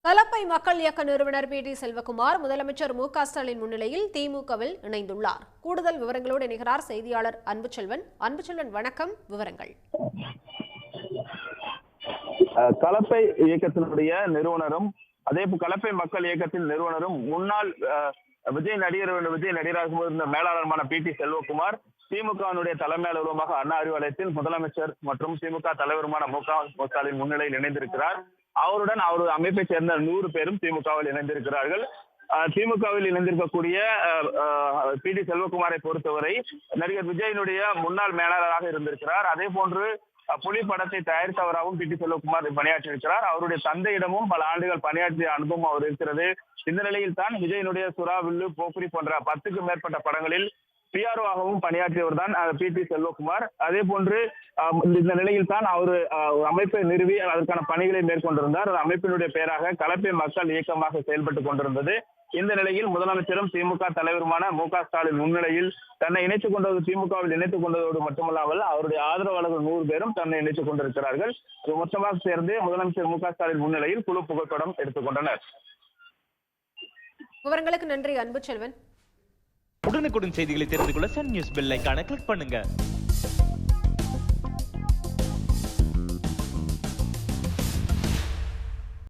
கலப்பை மக்கள் இயக்க நிறுவனர் பி டி செல்வகுமார் முதலமைச்சர் மு.க.ஸ்டாலின் முன்னிலையில் திமுகவில் இணைந்துள்ளார். கூடுதல் விவரங்களோடு இணைகிறார் செய்தியாளர் அன்புச்செல்வன். அன்புச்செல்வன், வணக்கம். விவரங்கள். கலப்பை இயக்கத்தினுடைய நிறுவனரும் கலப்பை மக்கள் இயக்கத்தின் நிறுவனரும் முன்னாள் விஜய் நடிகராக இருந்த மேலாளருமான பி டி செல்வகுமார் திமுகவினுடைய தலைமை அலுவலகமாக அண்ணா அறிவாலயத்தில் முதலமைச்சர் மற்றும் திமுக தலைவருமான மு.க.ஸ்டாலின் முன்னிலையில் இணைந்திருக்கிறார். அவருடன் அவரது அமைப்பை சேர்ந்த 100 பேரும் திமுகவில் இணைந்திருக்கிறார்கள். திமுகவில் இணைந்திருக்கக்கூடிய பி டி செல்வகுமாரை பொறுத்தவரை நடிகர் விஜயனுடைய முன்னாள் மேலாளராக இருந்திருக்கிறார். அதே போன்று புலி படத்தை தயாரித்தவராகவும் பி டி செல்வகுமார் பணியாற்றியிருக்கிறார். அவருடைய தந்தையிடமும் பல ஆண்டுகள் பணியாற்றிய அனுபவம் அவர் இருக்கிறது. இந்த நிலையில் தான் விஜயனுடைய சுறா, வில்லு, போக்குரி போன்ற 10க்கும் மேற்பட்ட படங்களில் பிஆர்ஓவாகவும் பணியாற்றியவர் தான் பி டி செல்வகுமார். அதே போன்று இந்த நிலையில் தான் அவர் அமைப்பை நிறுவி அதற்கான பணிகளை மேற்கொண்டிருந்தார். அந்த அமைப்பினுடைய பெயராக கலப்பை மக்கள் இயக்கமாக செயல்பட்டுக் கொண்டிருந்தது. இந்த நிலையில் முதலமைச்சரும் திமுக தலைவருமான மு.க.ஸ்டாலின் முன்னிலையில் தன்னை திமுகவில் இணைத்துக் கொண்டதோடு மட்டுமல்லாமல் அவருடைய ஆதரவாளர்கள் 100 பேரும் தன்னை இணைத்துக் கொண்டிருக்கிறார்கள். மொத்தமாக சேர்ந்து முதலமைச்சர் மு.க.ஸ்டாலின் முன்னிலையில் குழு புகைப்படம் எடுத்துக்கொண்டனர். விவரங்களுக்கு நன்றி அன்புச்செல்வன். உடனுக்குடன் செய்திகளை தெரிந்து கொள்ள சன் நியூஸ் பெல் ஐகானை கிளிக் பண்ணுங்க.